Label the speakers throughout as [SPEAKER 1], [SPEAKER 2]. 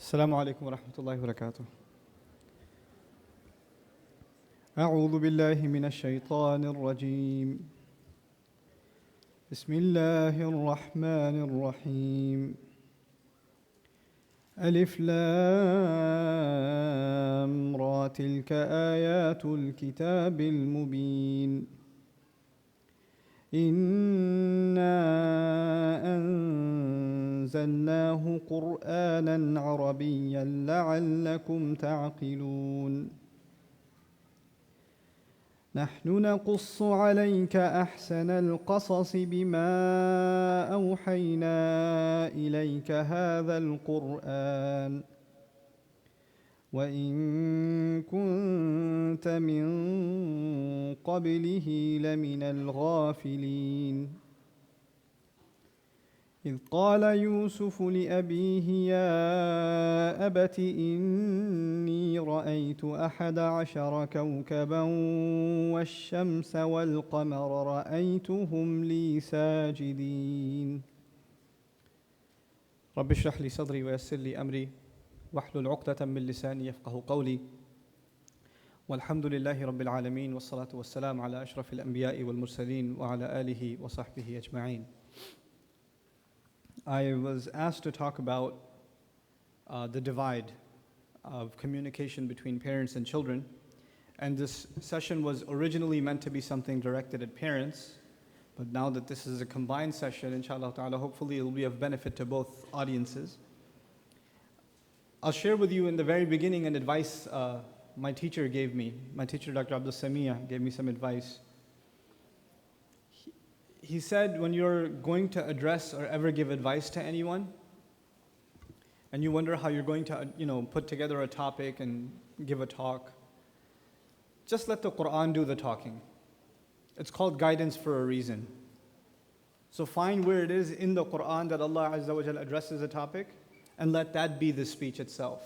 [SPEAKER 1] السلام عليكم ورحمة الله وبركاته. أعوذ بالله من الشيطان الرجيم. بسم الله الرحمن الرحيم. ألف لام را تلك آيات الكتاب المبين. إنا أنزلناه قرآنا عربيا لعلكم تعقلون. نحن نقص عليك أحسن القصص بما أوحينا إليك هذا القرآن وإن كنت من قبله لمن الغافلين. إذ قال يوسف لأبيه يا أبت إني رأيت 11 كوكبا والشمس والقمر رأيتهم لي ساجدين. رب اشرح لي صدري ويسر لي أمري واحلل عقدة من لساني يفقه قولي. والحمد لله رب العالمين والصلاة والسلام على أشرف الأنبياء والمرسلين وعلى آله وصحبه أجمعين. I was asked to talk about the divide of communication between parents and children. And this session was originally meant to be something directed at parents. But now that this is a combined session, inshallah ta'ala, hopefully it will be of benefit to both audiences. I'll share with you in the very beginning an advice my teacher gave me. My teacher, Dr. Abdul Samia, gave me some advice. He said, when you're going to address or ever give advice to anyone, and you wonder how you're going to, put together a topic and give a talk, just let the Quran do the talking. It's called guidance for a reason. So find where it is in the Quran that Allah Azza wa Jalla addresses a topic, and let that be the speech itself.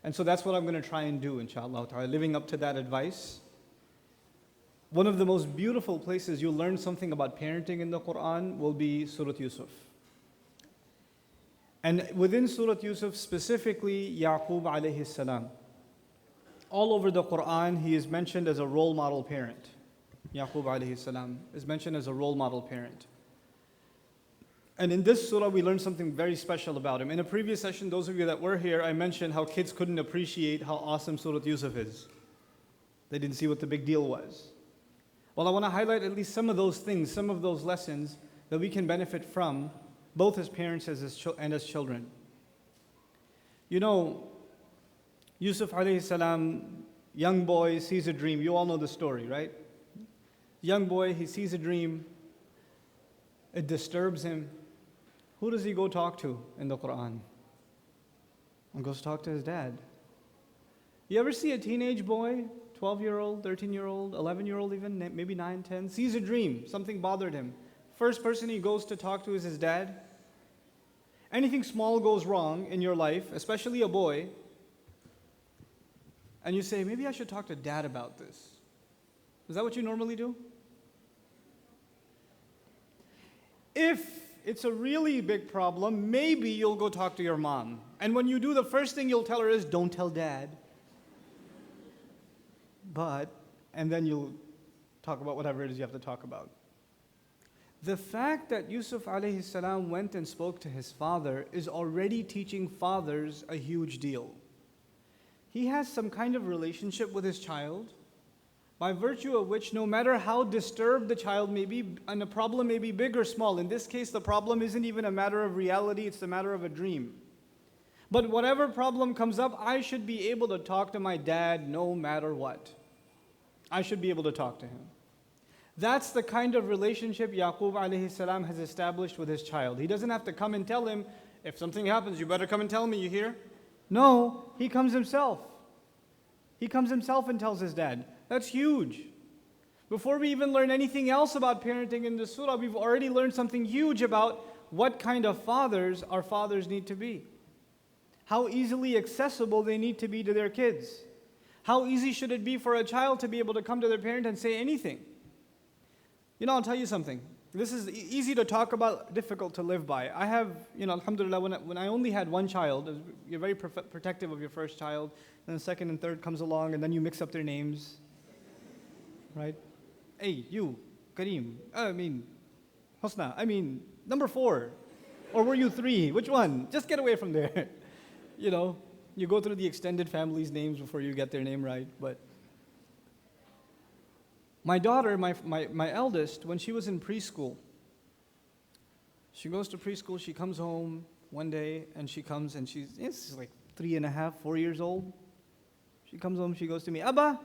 [SPEAKER 1] And so that's what I'm going to try and do, inshallah ta'ala, living up to that advice. One of the most beautiful places you'll learn something about parenting in the Quran will be Surah Yusuf. And within Surah Yusuf, specifically Yaqub alayhi salam. All over the Quran, he is mentioned as a role model parent. Yaqub alayhi salam is mentioned as a role model parent. And in this surah, we learned something very special about him. In a previous session, those of you that were here, I mentioned how kids couldn't appreciate how awesome Surah Yusuf is. They didn't see what the big deal was. Well, I want to highlight at least some of those things, some of those lessons that we can benefit from, both as parents and as children. Yusuf alayhi salam, young boy, sees a dream. You all know the story, right? Young boy, he sees a dream. It disturbs him. Who does he go talk to in the Quran? He goes talk to his dad. You ever see a teenage boy, 12-year-old, 13-year-old, 11-year-old even, maybe 9, 10, sees a dream, something bothered him. First person he goes to talk to is his dad. Anything small goes wrong in your life, especially a boy, and you say, maybe I should talk to dad about this. Is that what you normally do? If it's a really big problem, maybe you'll go talk to your mom. And when you do, the first thing you'll tell her is, don't tell dad. And then you'll talk about whatever it is you have to talk about. The fact that Yusuf alayhi salam went and spoke to his father is already teaching fathers a huge deal. He has some kind of relationship with his child, by virtue of which no matter how disturbed the child may be, and the problem may be big or small, in this case the problem isn't even a matter of reality, it's a matter of a dream. But whatever problem comes up, I should be able to talk to my dad no matter what. I should be able to talk to him. That's the kind of relationship Yaqub alayhi salam has established with his child. He doesn't have to come and tell him, if something happens, you better come and tell me, you hear? No, he comes himself. He comes himself and tells his dad. That's huge. Before we even learn anything else about parenting in this surah, we've already learned something huge about what kind of fathers our fathers need to be. How easily accessible they need to be to their kids. How easy should it be for a child to be able to come to their parent and say anything? I'll tell you something. This is easy to talk about, difficult to live by. I have, alhamdulillah, when I only had one child, you're very protective of your first child, and the second and third comes along, and then you mix up their names, right? Hey, you, Kareem, Husna, number 4, or were you 3? Which one? Just get away from there. You go through the extended family's names before you get their name right, but my daughter, my eldest, when she was in preschool, she goes to preschool, she comes home one day, and she's like 3.5, 4 years old. She comes home, she goes to me, Abba,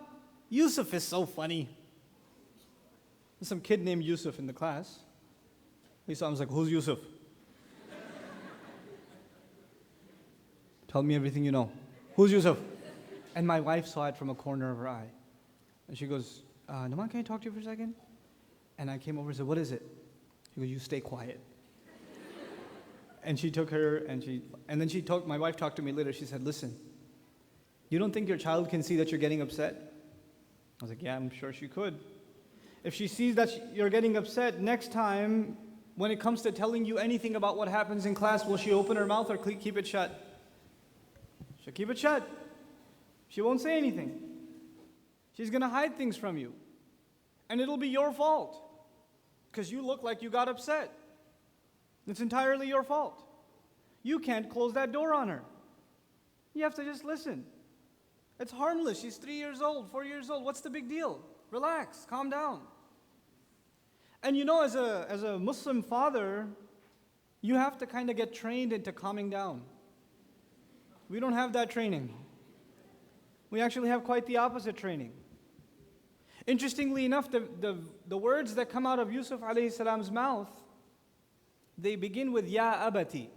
[SPEAKER 1] Yusuf is so funny. There's some kid named Yusuf in the class. I was like, who's Yusuf? Tell me everything you know. Who's Yusuf? And my wife saw it from a corner of her eye. And she goes, Nouman, can I talk to you for a second? And I came over and said, what is it? She goes, you stay quiet. And she took her, and then my wife talked to me later. She said, listen, you don't think your child can see that you're getting upset? I was like, yeah, I'm sure she could. If she sees that you're getting upset, next time, when it comes to telling you anything about what happens in class, will she open her mouth or keep it shut? She'll keep it shut. She won't say anything. She's going to hide things from you. And it'll be your fault. Because you look like you got upset. It's entirely your fault. You can't close that door on her. You have to just listen. It's harmless. She's 3 years old, 4 years old. What's the big deal? Relax, calm down. And as a Muslim father, you have to kind of get trained into calming down. We don't have that training. We actually have quite the opposite training. Interestingly enough, the words that come out of Yusuf alayhi salam's mouth, they begin with Ya Abati.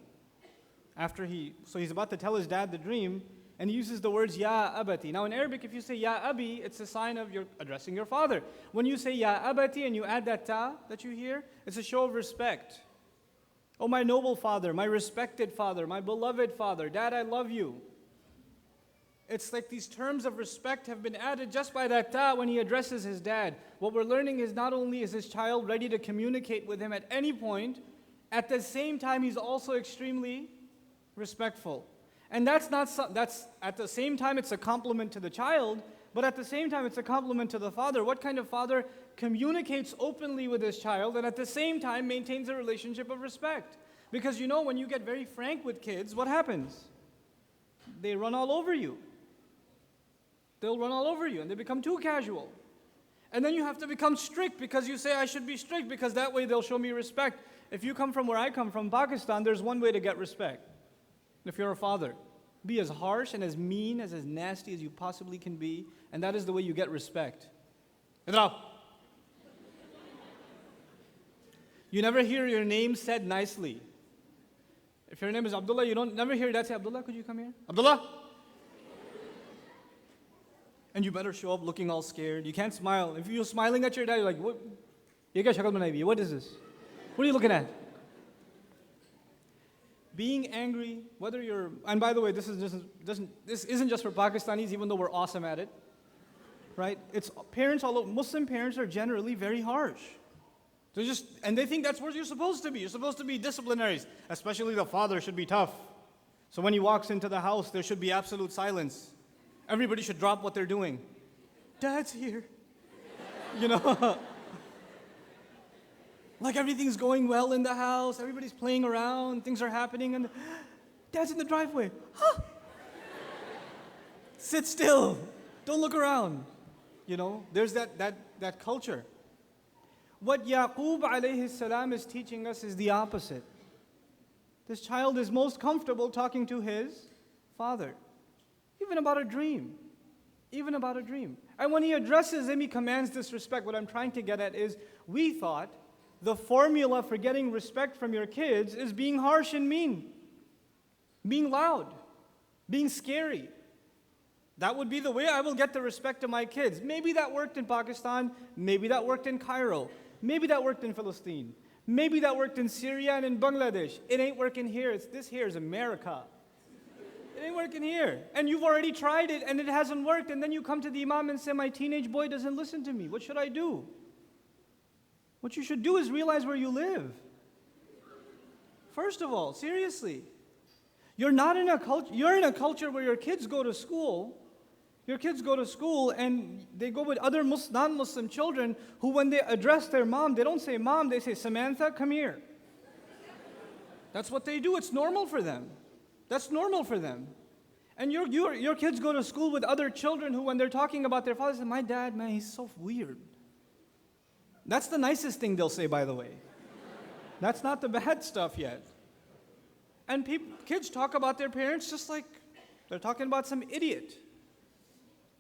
[SPEAKER 1] So he's about to tell his dad the dream, and he uses the words Ya Abati. Now in Arabic, if you say Ya Abi, it's a sign of you're addressing your father. When you say Ya Abati and you add that ta that you hear, it's a show of respect. Oh, my noble father, my respected father, my beloved father, Dad, I love you. It's like these terms of respect have been added just by that ta when he addresses his dad. What we're learning is not only is his child ready to communicate with him at any point, at the same time he's also extremely respectful. And that's at the same time it's a compliment to the child, but at the same time it's a compliment to the father. What kind of father communicates openly with his child and at the same time maintains a relationship of respect? Because when you get very frank with kids, what happens? They run all over you. They'll run all over you and they become too casual. And then you have to become strict because you say, I should be strict because that way they'll show me respect. If you come from where I come from, Pakistan, there's one way to get respect. If you're a father, be as harsh and as mean, as nasty as you possibly can be, and that is the way you get respect. You never hear your name said nicely. If your name is Abdullah, you don't never hear that say, Abdullah, could you come here? Abdullah! And you better show up looking all scared. You can't smile. If you're smiling at your dad, you're like, what? What is this? What are you looking at? Being angry, whether you're, and by the way, this isn't just for Pakistanis, even though we're awesome at it, right? It's parents all over. Muslim parents are generally very harsh. And they think that's what you're supposed to be. You're supposed to be disciplinaries. Especially the father should be tough. So when he walks into the house, there should be absolute silence. Everybody should drop what they're doing. Dad's here. Like everything's going well in the house, everybody's playing around, things are happening, and Dad's in the driveway. Huh. Sit still. Don't look around. There's that culture. What Yaqub alayhi salam is teaching us is the opposite. This child is most comfortable talking to his father. Even about a dream. And when he addresses him, he commands this respect. What I'm trying to get at is, we thought the formula for getting respect from your kids is being harsh and mean. Being loud. Being scary. That would be the way I will get the respect of my kids. Maybe that worked in Pakistan. Maybe that worked in Cairo. Maybe that worked in Palestine. Maybe that worked in Syria and in Bangladesh. It ain't working here. This here is America. It ain't working here. And you've already tried it and it hasn't worked. And then you come to the imam and say, my teenage boy doesn't listen to me. What should I do? What you should do is realize where you live. First of all, seriously. You're in a culture where your kids go to school. Your kids go to school and they go with other non-Muslim children who, when they address their mom, they don't say mom, they say, Samantha, come here. That's what they do. It's normal for them. That's normal for them. And your kids go to school with other children who, when they're talking about their father, say, my dad, man, he's so weird. That's the nicest thing they'll say, by the way. That's not the bad stuff yet. And kids talk about their parents just like they're talking about some idiot.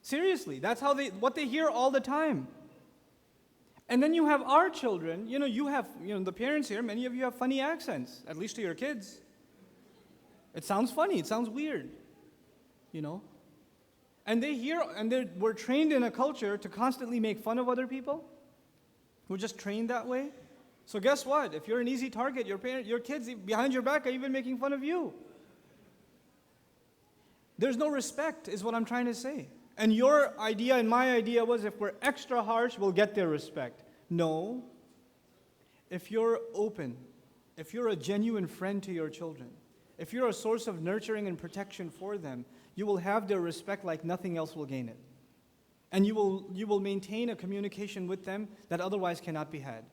[SPEAKER 1] Seriously, that's what they hear all the time. And then you have our children, the parents here, many of you have funny accents, at least to your kids. It sounds funny, it sounds weird, And we're trained in a culture to constantly make fun of other people. We're just trained that way. So guess what? If you're an easy target, your kids behind your back are even making fun of you. There's no respect, is what I'm trying to say. And your idea and my idea was if we're extra harsh, we'll get their respect. No. If you're open, if you're a genuine friend to your children, if you're a source of nurturing and protection for them, you will have their respect like nothing else will gain it. And you will maintain a communication with them that otherwise cannot be had.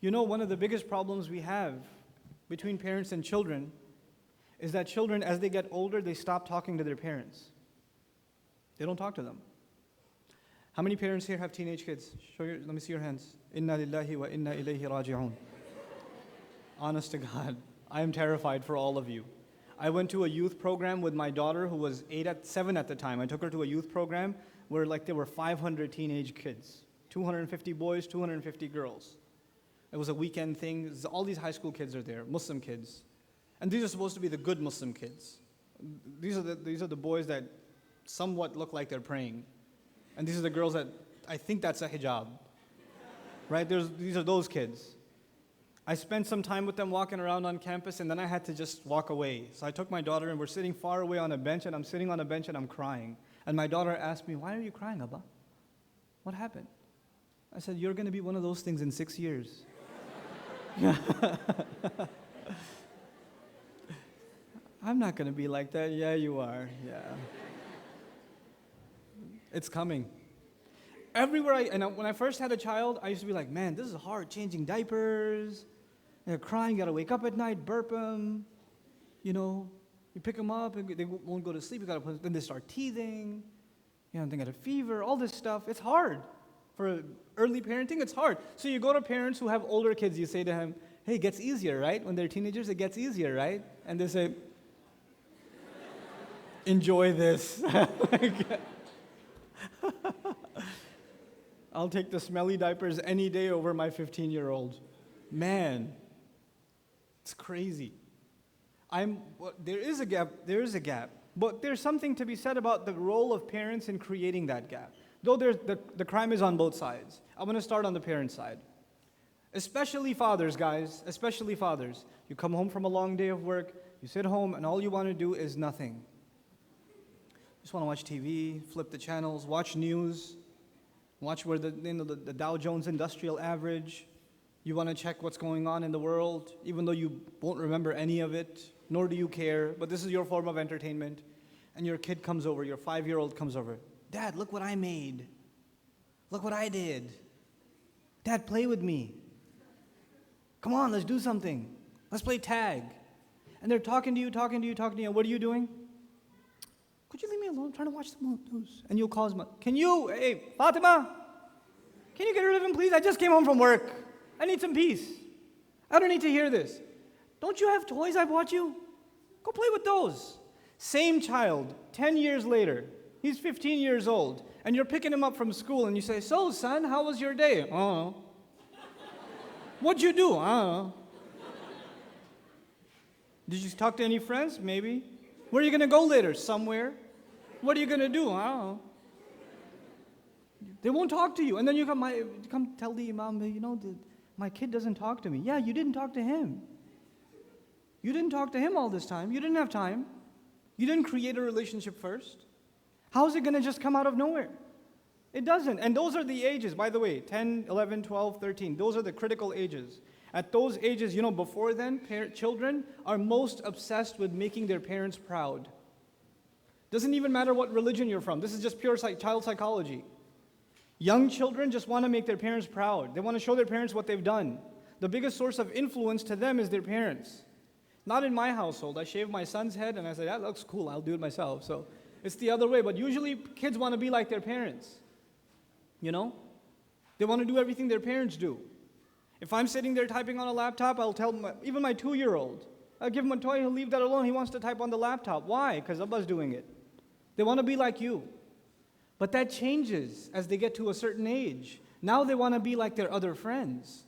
[SPEAKER 1] One of the biggest problems we have between parents and children is that children, as they get older, they stop talking to their parents. They don't talk to them. How many parents here have teenage kids? Let me see your hands. Inna lillahi wa inna ilayhi raji'un. Honest to God, I am terrified for all of you. I went to a youth program with my daughter who was 7 at the time. I took her to a youth program where there were 500 teenage kids. 250 boys, 250 girls. It was a weekend thing. All these high school kids are there, Muslim kids. And these are supposed to be the good Muslim kids. These are the boys that somewhat look like they're praying. And these are the girls that, I think that's a hijab. Right? These are those kids. I spent some time with them walking around on campus, and then I had to just walk away. So I took my daughter, and we're sitting far away on a bench, and I'm sitting on a bench, and I'm crying. And my daughter asked me, why are you crying, Abba? What happened? I said, you're going to be one of those things in 6 years. I'm not going to be like that. Yeah, you are. Yeah. It's coming. Everywhere when I first had a child, I used to be like, man, this is hard, changing diapers. They're crying, you got to wake up at night, burp them. You pick them up, and they won't go to sleep. Then they start teething. They got a fever, all this stuff. It's hard. For early parenting, it's hard. So you go to parents who have older kids, you say to them, hey, it gets easier, right? When they're teenagers, it gets easier, right? And they say, enjoy this. I'll take the smelly diapers any day over my 15-year-old. Man, it's crazy. There is a gap, but there's something to be said about the role of parents in creating that gap. Though the crime is on both sides. I'm going to start on the parent side. Especially fathers, guys, especially fathers. You come home from a long day of work, you sit home, and all you want to do is nothing. You just want to watch TV, flip the channels, watch news, watch where the Dow Jones Industrial Average. You want to check what's going on in the world, even though you won't remember any of it, nor do you care, but this is your form of entertainment. And your kid comes over, your 5-year-old comes over. Dad, look what I made. Look what I did. Dad, play with me. Come on, let's do something. Let's play tag. And they're talking to you. What are you doing? Could you leave me alone? I'm trying to watch the news. And you'll call his mom. Hey, Fatima, can you get rid of him, please? I just came home from work. I need some peace. I don't need to hear this. Don't you have toys I bought you? Go play with those. Same child, 10 years later. He's 15 years old, and you're picking him up from school, and you say, so, son, how was your day? I don't know. What'd you do? I don't know. Did you talk to any friends? Maybe. Where are you going to go later? Somewhere. What are you going to do? I don't know. They won't talk to you. And then you come tell the imam, my kid doesn't talk to me. Yeah, you didn't talk to him. You didn't talk to him all this time. You didn't have time. You didn't create a relationship first. How is it going to just come out of nowhere? It doesn't. And those are the ages, by the way, 10, 11, 12, 13. Those are the critical ages. At those ages, before then, children are most obsessed with making their parents proud. Doesn't even matter what religion you're from. This is just pure child psychology. Young children just want to make their parents proud. They want to show their parents what they've done. The biggest source of influence to them is their parents. Not in my household. I shave my son's head and I say, that looks cool, I'll do it myself. So it's the other way. But usually kids want to be like their parents. They want to do everything their parents do. If I'm sitting there typing on a laptop, I'll tell even my 2-year-old, I'll give him a toy, he'll leave that alone. He wants to type on the laptop. Why? Because Abba's doing it. They want to be like you. But that changes as they get to a certain age. Now they want to be like their other friends.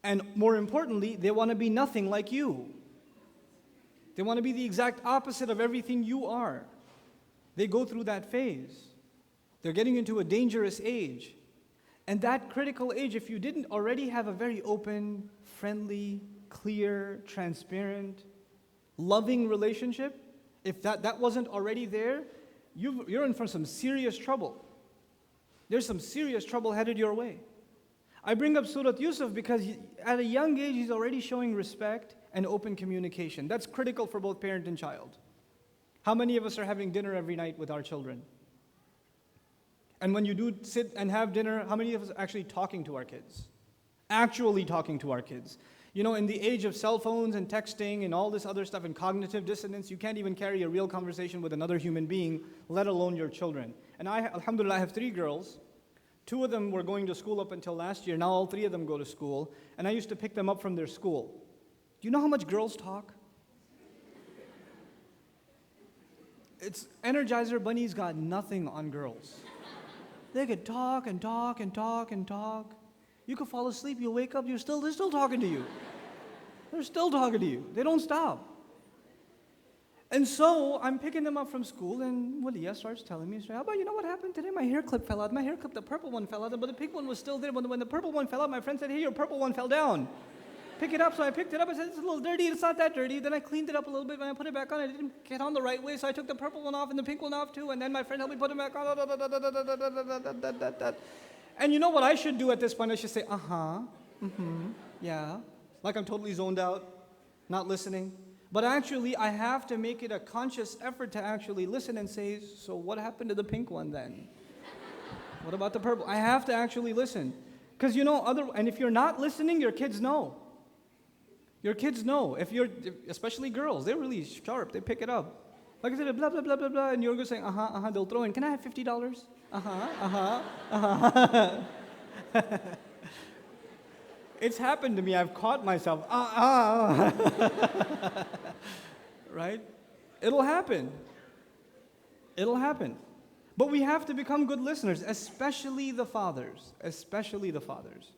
[SPEAKER 1] And more importantly, they want to be nothing like you. They want to be the exact opposite of everything you are. They go through that phase. They're getting into a dangerous age. And that critical age, if you didn't already have a very open, friendly, clear, transparent, loving relationship, if that wasn't already there, you're in for some serious trouble. There's some serious trouble headed your way. I bring up Surah Yusuf because at a young age, he's already showing respect and open communication. That's critical for both parent and child. How many of us are having dinner every night with our children? And when you do sit and have dinner, how many of us are actually talking to our kids? Actually talking to our kids. In the age of cell phones and texting and all this other stuff and cognitive dissonance, you can't even carry a real conversation with another human being, let alone your children. And alhamdulillah, I have 3 girls. 2 of them were going to school up until last year. Now all 3 of them go to school. And I used to pick them up from their school. Do you know how much girls talk? Energizer Bunny's got nothing on girls. They could talk and talk and talk and talk. You could fall asleep, you'll wake up, they're still talking to you. They're still talking to you. They don't stop. And so I'm picking them up from school, and Waliya starts telling me, Abba, you know what happened today? My hair clip fell out. My hair clip, the purple one fell out, but the pink one was still there. When the purple one fell out, my friend said, hey, your purple one fell down. Pick it up. So I picked it up. I said, it's a little dirty. It's not that dirty. Then I cleaned it up a little bit. When I put it back on, I didn't get on the right way, so I took the purple one off and the pink one off too. And then my friend helped me put it back on. And you know what I should do at this point? I should say, yeah. Like I'm totally zoned out, not listening. But actually, I have to make it a conscious effort to actually listen and say, so what happened to the pink one then? What about the purple? I have to actually listen. Because and if you're not listening, your kids know. Your kids know. Especially girls, they're really sharp. They pick it up. Like I said, blah, blah, blah, blah, blah, and you're going to say, they'll throw in, can I have $50? It's happened to me. I've caught myself. Right? It'll happen. It'll happen. But we have to become good listeners, especially the fathers. Especially the fathers.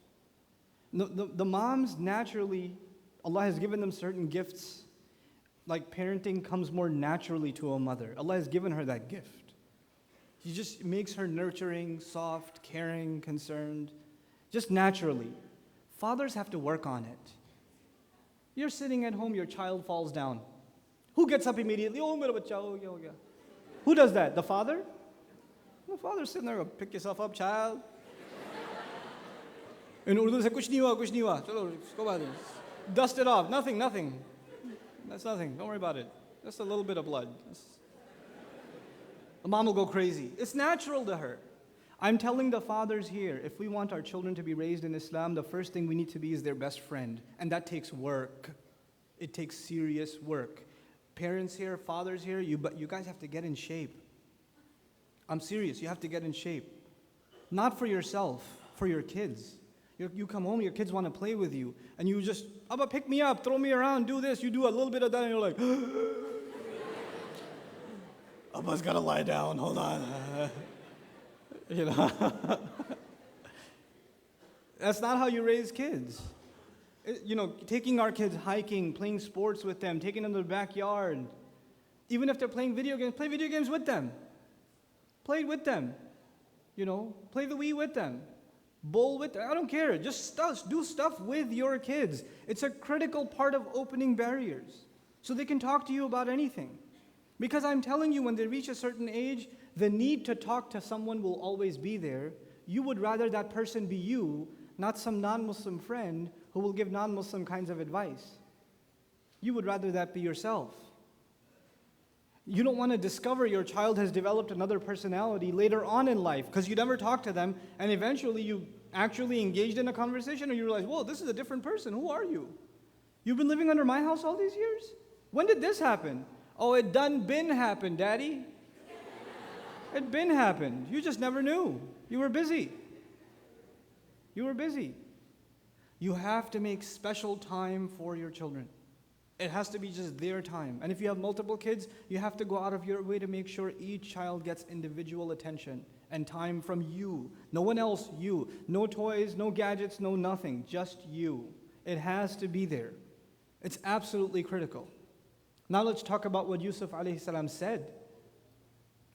[SPEAKER 1] The moms naturally, Allah has given them certain gifts. Like parenting comes more naturally to a mother. Allah has given her that gift. He just makes her nurturing, soft, caring, concerned, just naturally. Fathers have to work on it. You're sitting at home, your child falls down. Who gets up immediately? Oh, mera bacha, oh, yeah. Who does that? The father? The father's sitting there, pick yourself up, child. In Urdu, say, kuch nahi hua. Chalo, isko baad hai. Dust it off. Nothing. That's nothing. Don't worry about it. Just a little bit of blood. The mom will go crazy. It's natural to her. I'm telling the fathers here, if we want our children to be raised in Islam, the first thing we need to be is their best friend. And that takes work. It takes serious work. Parents here, fathers here, you guys have to get in shape. I'm serious. You have to get in shape. Not for yourself, for your kids. You come home, your kids want to play with you, and you just, Abba, pick me up, throw me around, do this. You do a little bit of that, and you're like, Abba's got to lie down, hold on. That's not how you raise kids. Taking our kids hiking, playing sports with them, taking them to the backyard. Even if they're playing video games, play video games with them. Play with them. Play the Wii with them. Bowl with them. I don't care. Just do stuff with your kids. It's a critical part of opening barriers. So they can talk to you about anything. Because I'm telling you, when they reach a certain age, the need to talk to someone will always be there. You would rather that person be you, not some non-Muslim friend who will give non-Muslim kinds of advice. You would rather that be yourself. You don't want to discover your child has developed another personality later on in life because you never talked to them and eventually you actually engaged in a conversation and you realize, whoa, this is a different person. Who are you? You've been living under my house all these years? When did this happen? Oh, it done been happened, Daddy. It been happened. You just never knew. You were busy. You were busy. You have to make special time for your children. It has to be just their time. And if you have multiple kids, you have to go out of your way to make sure each child gets individual attention and time from you. No one else, you. No toys, no gadgets, no nothing. Just you. It has to be there. It's absolutely critical. Now let's talk about what Yusuf alayhi salam said.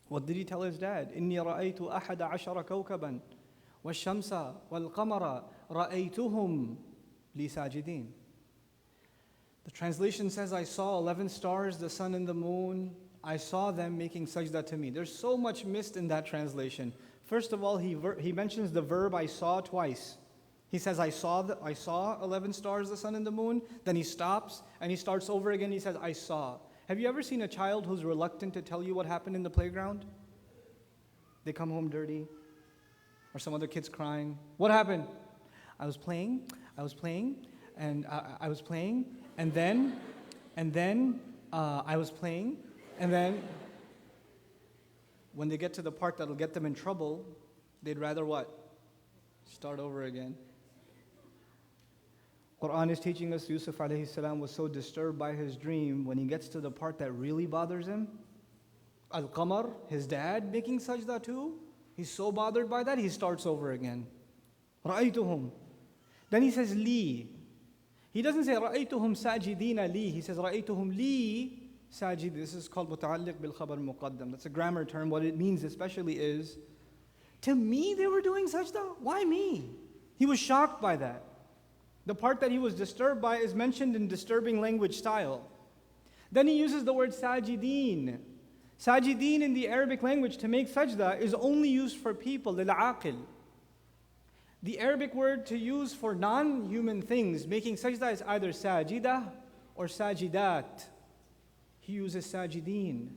[SPEAKER 1] What did he tell his dad? إِنِّي رَأَيْتُ أَحَدَ عَشَرَ كَوْكَبًا وَالشَّمْسَ وَالْقَمَرَ رَأَيْتُهُمْ لِي سَاجِدِينَ. The translation says, I saw 11 stars, the sun and the moon. I saw them making sajda to me. There's so much missed in that translation. First of all, he mentions the verb I saw twice. He says, I saw 11 stars, the sun and the moon. Then he stops and he starts over again. He says, I saw. Have you ever seen a child who's reluctant to tell you what happened in the playground? They come home dirty. Or some other kid's crying. What happened? I was playing, and I was playing, and then I was playing, and then when they get to the part that'll get them in trouble, they'd rather what? Start over again. Quran is teaching us Yusuf alayhi salam was so disturbed by his dream, when he gets to the part that really bothers him, Al-Qamar, his dad making sajda too, he's so bothered by that, he starts over again. رَأَيْتُهُمْ. Then he says, Li. He doesn't say, رَأَيْتُهُمْ سَاجِدِينَ Li. He says, رَأَيْتُهُمْ Li sajid. This is called مُتَعَلِّق بِالْخَبَرِ الْمُقَدَّم. That's a grammar term. What it means especially is, to me they were doing sajda? Why me? He was shocked by that. The part that he was disturbed by is mentioned in disturbing language style. Then he uses the word sajideen. Sajideen in the Arabic language to make sajda is only used for people, lil-aqil. The Arabic word to use for non-human things making sajda is either sajida or sajidat. He uses sajideen.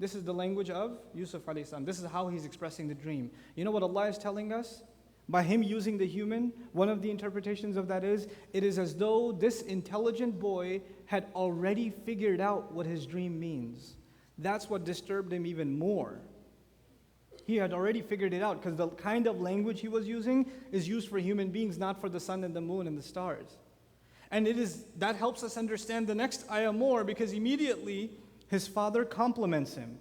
[SPEAKER 1] This is the language of Yusuf alayhi salam. This is how he's expressing the dream. You know what Allah is telling us? By him using the human, one of the interpretations of that is, it is as though this intelligent boy had already figured out what his dream means. That's what disturbed him even more. He had already figured it out because the kind of language he was using is used for human beings, not for the sun and the moon and the stars. And that helps us understand the next ayah more, because immediately his father compliments him.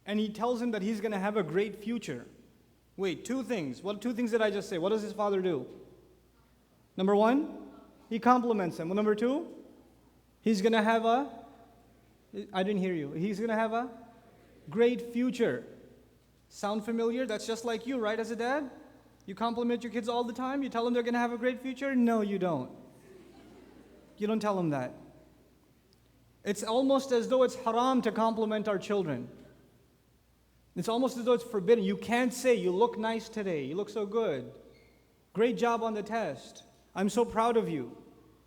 [SPEAKER 1] And he tells him that he's going to have a great future. Wait, two things. What two things did I just say? What does his father do? Number one, he compliments him. Well, number two, he's going to have I didn't hear you. He's going to have a great future. Sound familiar? That's just like you, right, as a dad? You compliment your kids all the time? You tell them they're going to have a great future? No, you don't. You don't tell them that. It's almost as though it's haram to compliment our children. It's almost as though it's forbidden. You can't say, you look nice today. You look so good. Great job on the test. I'm so proud of you.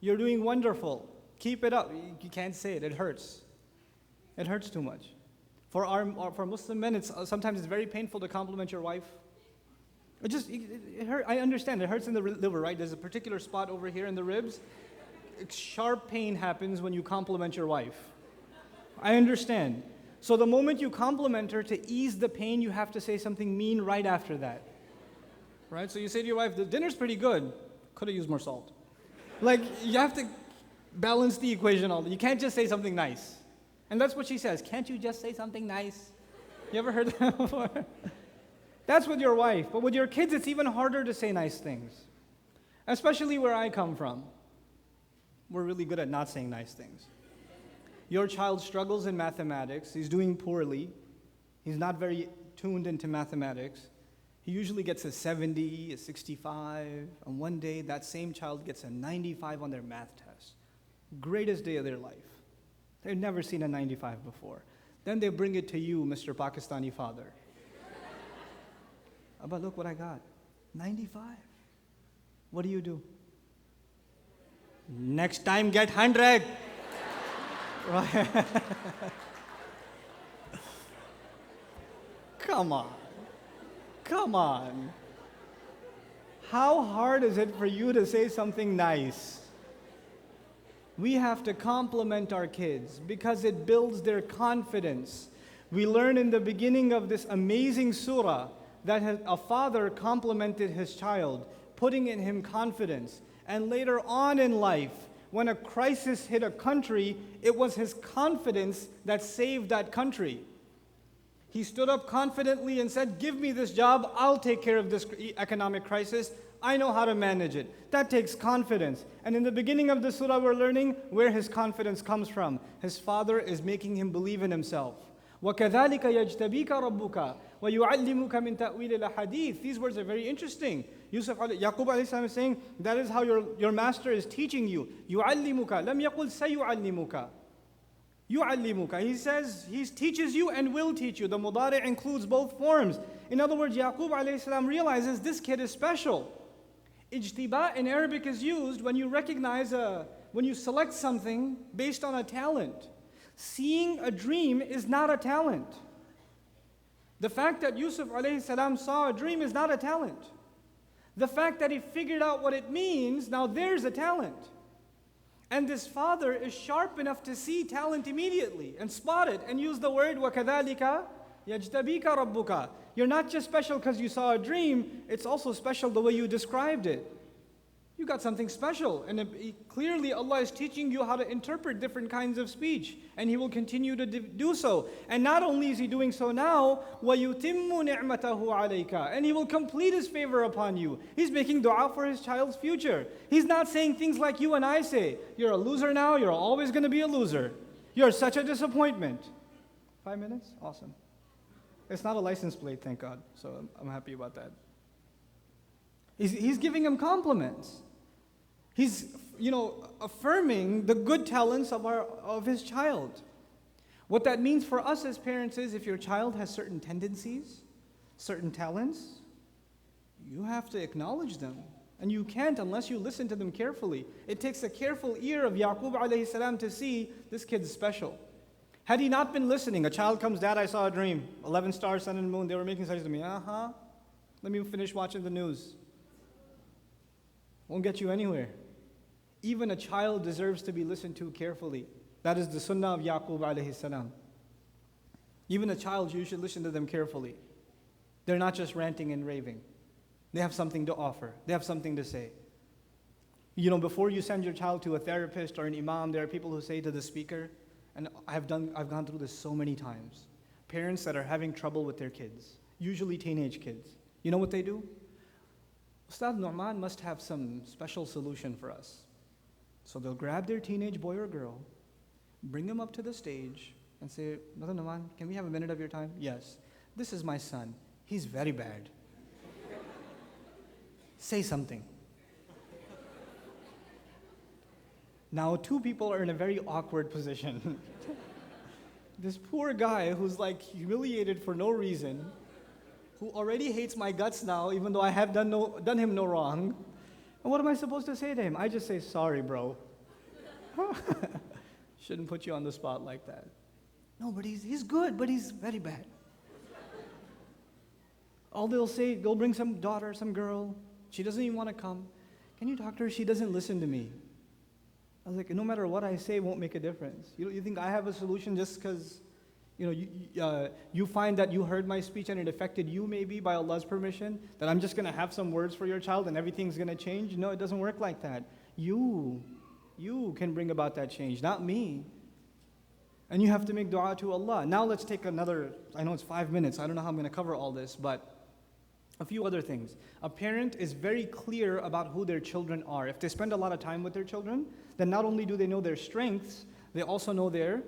[SPEAKER 1] You're doing wonderful. Keep it up. You can't say it. It hurts. It hurts too much. For Muslim men, sometimes it's very painful to compliment your wife. It hurt. I understand. It hurts in the liver, right? There's a particular spot over here in the ribs. Sharp pain happens when you compliment your wife. I understand. So the moment you compliment her, to ease the pain, you have to say something mean right after that. Right? So you say to your wife, the dinner's pretty good. Could have used more salt. Like, you have to balance the equation all. You can't just say something nice. And that's what she says. Can't you just say something nice? You ever heard that before? That's with your wife. But with your kids, it's even harder to say nice things. Especially where I come from. We're really good at not saying nice things. Your child struggles in mathematics. He's doing poorly. He's not very tuned into mathematics. He usually gets a 70, a 65, and one day that same child gets a 95 on their math test. Greatest day of their life. They've never seen a 95 before. Then they bring it to you, Mr. Pakistani father. But look what I got. 95. What do? Next time get 100. Right? Come on. Come on. How hard is it for you to say something nice? We have to compliment our kids because it builds their confidence. We learn in the beginning of this amazing surah that a father complimented his child, putting in him confidence. And later on in life, when a crisis hit a country, it was his confidence that saved that country. He stood up confidently and said, "Give me this job, I'll take care of this economic crisis. I know how to manage it." That takes confidence. And in the beginning of the surah, we're learning where his confidence comes from. His father is making him believe in himself. وَكَذَلِكَ يَجْتَبِيكَ رَبُّكَ وَيُعَلِّمُكَ مِنْ تَأْوِيلِ الْأَحَادِيثِ. These words are very interesting. Yaqub alayhi salam is saying, that is how your master is teaching you. يُعَلِّمُكَ لَمْ يَقُلْ سَيُعَلِّمُكَ. يُعَلِّمُكَ. He says, he teaches you and will teach you. The mudari' includes both forms. In other words, Yaqub alayhi salam realizes this kid is special. Ijtiba in Arabic is used when you recognize when you select something based on a talent. Seeing a dream is not a talent. The fact that Yusuf alayhi salam saw a dream is not a talent. The fact that he figured out what it means, now there's a talent. And this father is sharp enough to see talent immediately and spot it and use the word وَكَذَلِكَ يَجْتَبِيكَ رَبُّكَ. You're not just special because you saw a dream, it's also special the way you described it. You got something special. And clearly Allah is teaching you how to interpret different kinds of speech. And He will continue to do so. And not only is He doing so now, وَيُتِمُّ نِعْمَتَهُ عَلَيْكَ. And He will complete His favor upon you. He's making dua for His child's future. He's not saying things like you and I say. You're a loser now, you're always going to be a loser. You're such a disappointment. 5 minutes? Awesome. It's not a license plate, thank God. So I'm happy about that. He's giving him compliments. He's, affirming the good talents of his child. What that means for us as parents is if your child has certain tendencies, certain talents, you have to acknowledge them. And you can't unless you listen to them carefully. It takes a careful ear of Yaqub alayhi salam to see this kid's special. Had he not been listening, a child comes, "Dad, I saw a dream. 11 stars, sun and moon, they were making sajda to me." Let me finish watching the news. Won't get you anywhere. Even a child deserves to be listened to carefully. That is the sunnah of Yaqub alayhi salam. Even a child, you should listen to them carefully. They're not just ranting and raving. They have something to offer. They have something to say. Before you send your child to a therapist or an imam, there are people who say to the speaker, and I've gone through this so many times, parents that are having trouble with their kids, usually teenage kids. You know what they do? Ustad Nouman must have some special solution for us. So they'll grab their teenage boy or girl, bring them up to the stage, and say, "Brother Nouman, can we have a minute of your time?" "Yes. This is my son. He's very bad. Say something." Now, two people are in a very awkward position. This poor guy who's humiliated for no reason, who already hates my guts now, even though I have done him no wrong. And what am I supposed to say to him? I just say, "Sorry, bro." Shouldn't put you on the spot like that. No, but he's good, but he's very bad. All they'll say, they'll bring some daughter, some girl. She doesn't even want to come. "Can you talk to her? She doesn't listen to me." I was like, no matter what I say, won't make a difference. You think I have a solution just because you find that you heard my speech and it affected you maybe by Allah's permission, that I'm just going to have some words for your child and everything's going to change? No, it doesn't work like that. You can bring about that change, not me. And you have to make dua to Allah. Now let's take another, I know it's 5 minutes, I don't know how I'm going to cover all this, but a few other things. A parent is very clear about who their children are. If they spend a lot of time with their children, then not only do they know their strengths, they also know their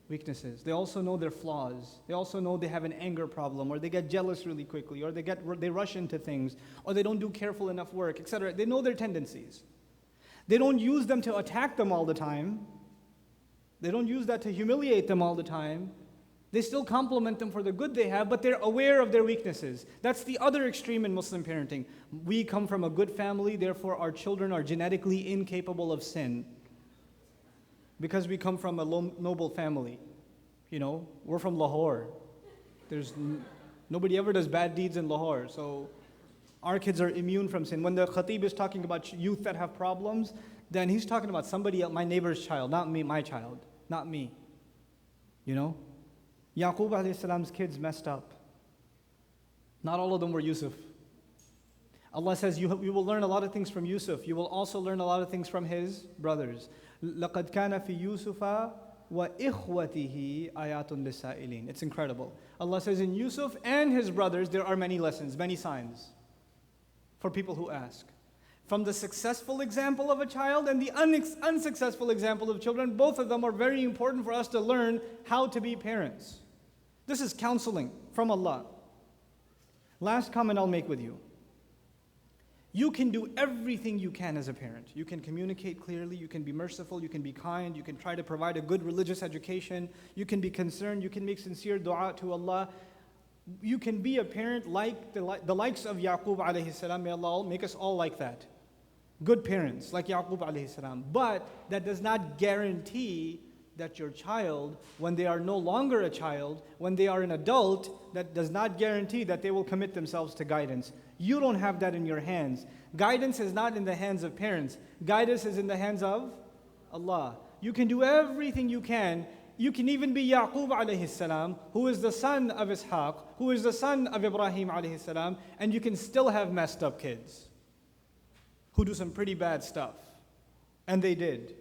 [SPEAKER 1] weaknesses. They also know their flaws. They also know they have an anger problem, or they get jealous really quickly, or they rush into things, or they don't do careful enough work, etc. They know their tendencies. They don't use them to attack them all the time. They don't use that to humiliate them all the time. They still compliment them for the good they have, but they're aware of their weaknesses. That's the other extreme in Muslim parenting. We come from a good family, therefore our children are genetically incapable of sin. Because we come from a noble family. You know, we're from Lahore. Nobody ever does bad deeds in Lahore, so our kids are immune from sin. When the khatib is talking about youth that have problems, then he's talking about somebody else, my neighbor's child, not me, my child, not me. You know? Yaqub alayhi salam's kids messed up. Not all of them were Yusuf. Allah says you will learn a lot of things from Yusuf. You will also learn a lot of things from his brothers. لَقَدْ كَانَ فِي يُوسُفَ وَإِخْوَتِهِ آيَاتٌ لِلسَّائِلِينَ. It's incredible. Allah says in Yusuf and his brothers there are many lessons, many signs for people who ask. From the successful example of a child and the unsuccessful example of children, both of them are very important for us to learn how to be parents. This is counseling from Allah. Last comment I'll make with you. You can do everything you can as a parent. You can communicate clearly, you can be merciful, you can be kind, you can try to provide a good religious education, you can be concerned, you can make sincere dua to Allah. You can be a parent like the likes of Yaqub alayhi salam. May Allah make us all like that. Good parents like Yaqub alayhi salam. But that does not guarantee that your child, when they are no longer a child, when they are an adult, that does not guarantee that they will commit themselves to guidance. You don't have that in your hands. Guidance is not in the hands of parents. Guidance is in the hands of Allah. You can do everything you can. You can even be Yaqub alayhi salam, who is the son of Ishaq, who is the son of Ibrahim alayhi salam, and you can still have messed up kids who do some pretty bad stuff. And they did.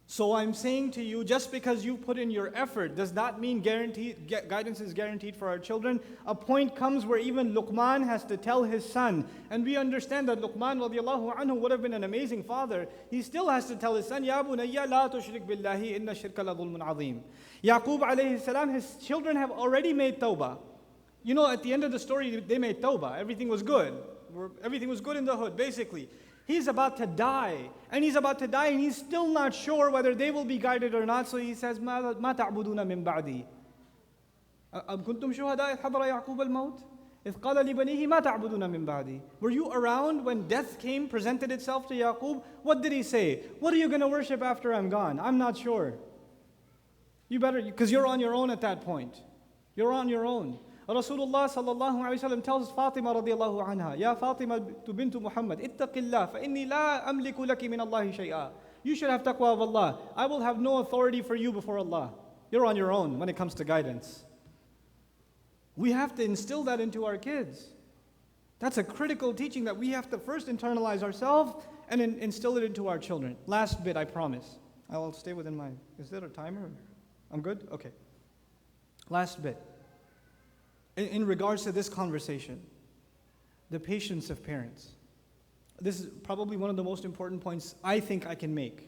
[SPEAKER 1] So I'm saying to you, just because you put in your effort does not mean guidance is guaranteed for our children. A point comes where even Luqman has to tell his son, and we understand that Luqman radiallahu anhu would have been an amazing father. He still has to tell his son, Ya bunayya la tushrik billahi inna shirka la dhulmun azim. Yaqub alayhi salam, his children have already made tawbah. You know, at the end of the story, they made tawbah. Everything was good. Everything was good in the hood, basically. He's about to die, and he's still not sure whether they will be guided or not. So he says, "Ma ta'buduna min ba'di? Am kuntum shuhada idh hadara Yaqub al-maut? Idh qala li banihi ma ta'buduna min ba'di?" Were you around when death came, presented itself to Yaqub? What did he say? What are you going to worship after I'm gone? I'm not sure. You better, because you're on your own at that point. You're on your own. Rasulullah sallallahu alayhi wa sallam tells Fatima radiallahu anha, Ya Fatima bintu Muhammad, ittaqillah, fa inni la amliku laki min Allahi shay'a. You should have taqwa of Allah. I will have no authority for you before Allah. You're on your own when it comes to guidance. We have to instill that into our kids. That's a critical teaching that we have to first internalize ourselves and instill it into our children. Last bit, I promise. I'll stay within my, is there a timer? I'm good? Okay. Last bit. In regards to this conversation, the patience of parents. This is probably one of the most important points I think I can make.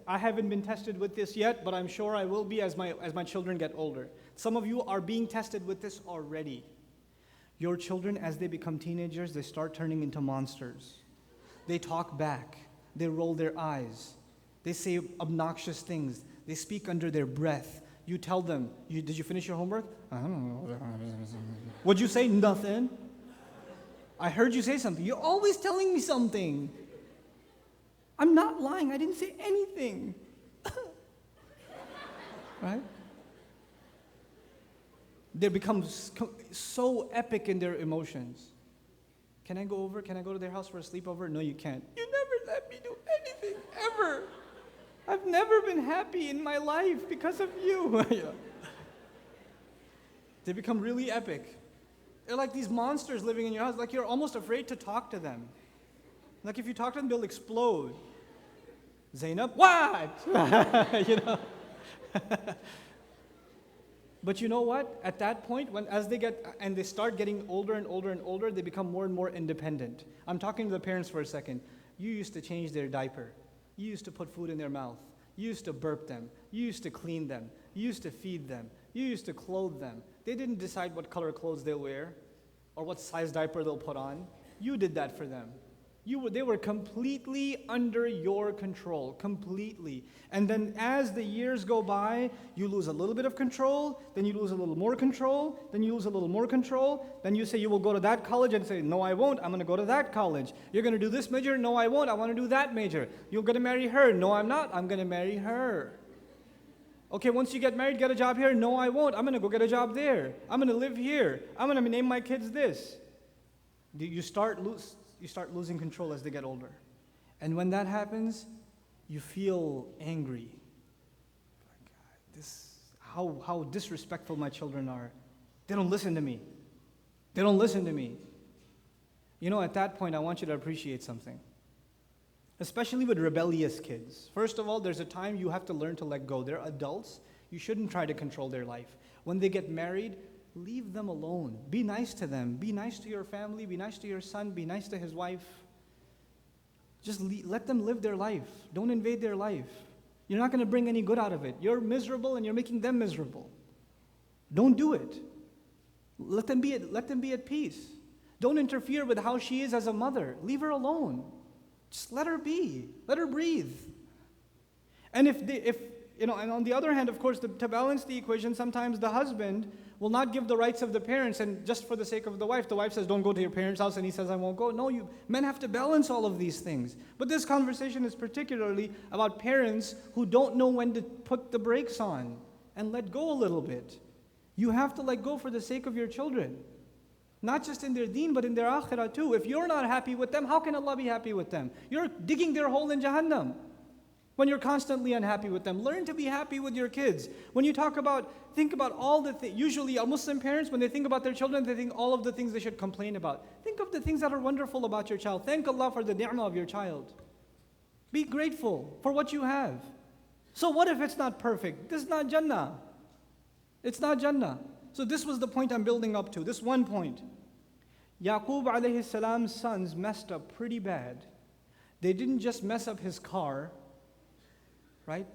[SPEAKER 1] I haven't been tested with this yet, but I'm sure I will be as my children get older. Some of you are being tested with this already. Your children, as they become teenagers, they start turning into monsters. They talk back. They roll their eyes. They say obnoxious things. They speak under their breath. You tell them, did you finish your homework? I don't know. What'd you say? Nothing. I heard you say something. You're always telling me something. I'm not lying. I didn't say anything. Right? They become so epic in their emotions. Can I go over? Can I go to their house for a sleepover? No, you can't. You never let me do anything, ever. I've never been happy in my life because of you. They become really epic. They're like these monsters living in your house. Like you're almost afraid to talk to them. Like if you talk to them, they'll explode. Zainab, what? You know. But you know what? At that point, as they start getting older and older and older, they become more and more independent. I'm talking to the parents for a second. You used to change their diaper. You used to put food in their mouth. You used to burp them. You used to clean them. You used to feed them. You used to clothe them. They didn't decide what color clothes they'll wear or what size diaper they'll put on. You did that for them. They were completely under your control, completely. And then as the years go by, you lose a little bit of control, then you lose a little more control, then you lose a little more control, then you say you will go to that college and say, no, I won't, I'm going to go to that college. You're going to do this major? No, I won't, I want to do that major. You're going to marry her? No, I'm not, I'm going to marry her. Okay, once you get married, get a job here? No, I won't, I'm going to go get a job there. I'm going to live here. I'm going to name my kids this. You start losing control as they get older. And when that happens, you feel angry. How disrespectful my children are. They don't listen to me. They don't listen to me. You know, at that point, I want you to appreciate something. Especially with rebellious kids. First of all, there's a time you have to learn to let go. They're adults. You shouldn't try to control their life. When they get married, leave them alone. Be nice to them. Be nice to your family. Be nice to your son. Be nice to his wife. Just let them live their life. Don't invade their life. You're not going to bring any good out of it. You're miserable and you're making them miserable. Don't do it. Let them be at peace. Don't interfere with how she is as a mother. Leave her alone. Just let her be. Let her breathe. And and on the other hand, of course, to balance the equation, sometimes the husband will not give the rights of the parents, and just for the sake of the wife says, don't go to your parents' house, and he says, I won't go. No, men have to balance all of these things. But this conversation is particularly about parents who don't know when to put the brakes on and let go a little bit. You have to let go for the sake of your children. Not just in their deen, but in their akhirah too. If you're not happy with them, how can Allah be happy with them? You're digging their hole in Jahannam. When you're constantly unhappy with them, learn to be happy with your kids. When you think about all the things. Usually, our Muslim parents, when they think about their children, they think all of the things they should complain about. Think of the things that are wonderful about your child. Thank Allah for the ni'mah of your child. Be grateful for what you have. So what if it's not perfect? This is not Jannah. It's not Jannah. So this was the point I'm building up to. This one point. Yaqub alayhi salam's sons messed up pretty bad. They didn't just mess up his car, right?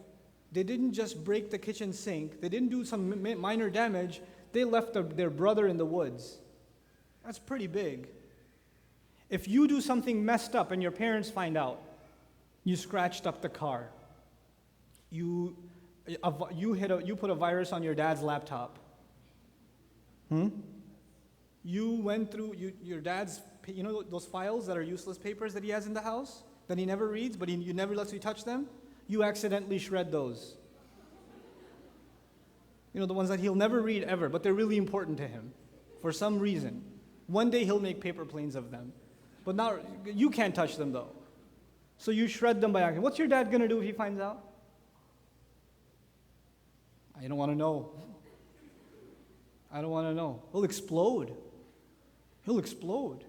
[SPEAKER 1] They didn't just break the kitchen sink. They didn't do some minor damage. They left their brother in the woods. That's pretty big. If you do something messed up and your parents find out, you scratched up the car, you put a virus on your dad's laptop, you went through your dad's, those files that are useless papers that he has in the house that he never reads, but you never lets you touch them. You accidentally shred those. The ones that he'll never read ever, but they're really important to him for some reason. One day he'll make paper planes of them. But now, you can't touch them though. So you shred them by accident. What's your dad going to do if he finds out? I don't want to know. I don't want to know. He'll explode. He'll explode.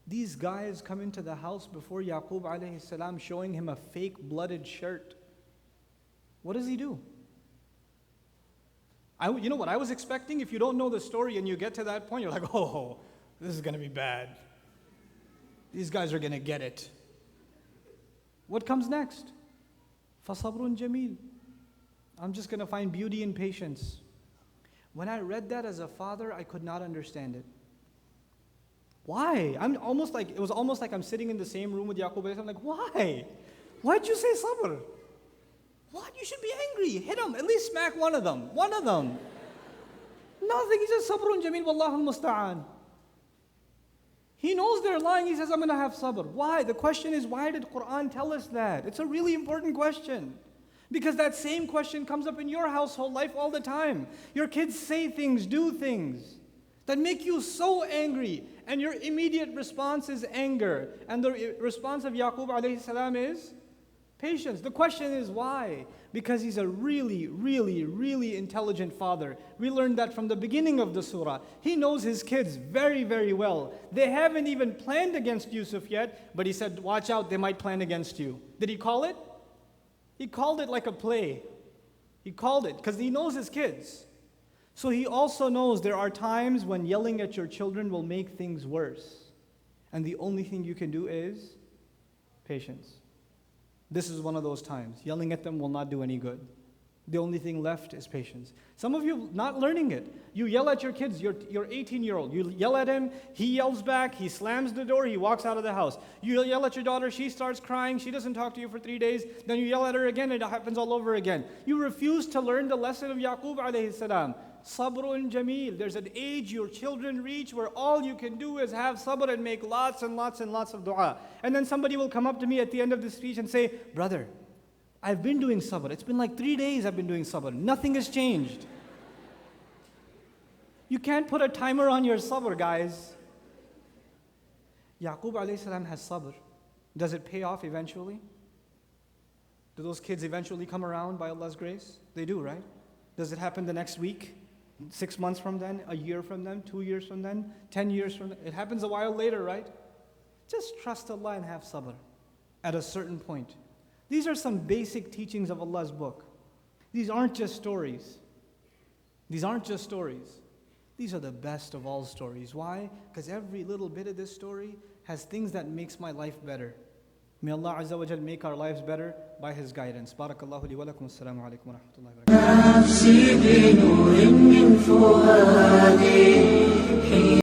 [SPEAKER 1] These guys come into the house before Yaqub alayhi salam, showing him a fake blooded shirt. What does he do? You know what I was expecting? If you don't know the story and you get to that point, you're like, oh, this is going to be bad. These guys are going to get it. What comes next? فَصَبْرٌ جَمِيلٌ. I'm just going to find beauty in patience. When I read that as a father, I could not understand it. Why? It was almost like I'm sitting in the same room with Yaqub. I'm like, why? Why'd you say sabr? What? You should be angry. Hit them. At least smack one of them. One of them. Nothing. He says, sabrun jameel wallahu al-musta'an. He knows they're lying. He says, I'm going to have sabr. Why? The question is, why did Quran tell us that? It's a really important question. Because that same question comes up in your household life all the time. Your kids say things, do things that make you so angry. And your immediate response is anger. And the response of Yaqub alayhi salam is patience. The question is why? Because he's a really, really, really intelligent father. We learned that from the beginning of the surah. He knows his kids very, very well. They haven't even planned against Yusuf yet, but he said, watch out, they might plan against you. Did he call it? He called it like a play. He called it because he knows his kids. So he also knows there are times when yelling at your children will make things worse. And the only thing you can do is patience. This is one of those times. Yelling at them will not do any good. The only thing left is patience. Some of you not learning it. You yell at your kids, your 18-year-old. You yell at him, he yells back, he slams the door, he walks out of the house. You yell at your daughter, she starts crying, she doesn't talk to you for 3 days. Then you yell at her again, it happens all over again. You refuse to learn the lesson of Yaqub alayhi salam. Sabrun jameel. There's an age your children reach where all you can do is have sabr and make lots and lots and lots of dua. And then somebody will come up to me at the end of the speech and say, brother, I've been doing sabr. It's been like 3 days I've been doing sabr. Nothing has changed. You can't put a timer on your sabr, guys. Yaqub alayhi salam has sabr. Does it pay off eventually? Do those kids eventually come around by Allah's grace? They do, right? Does it happen the next week? 6 months from then? A year from then? 2 years from then? 10 years from then? It happens a while later, right? Just trust Allah and have sabr at a certain point. These are some basic teachings of Allah's book. These aren't just stories. These aren't just stories. These are the best of all stories. Why? Because every little bit of this story has things that makes my life better. May Allah Azza wa Jal make our lives better by His guidance. Barakallahu li wa lakum. Assalamu alaikum wa rahmatullahi wa barakatuh.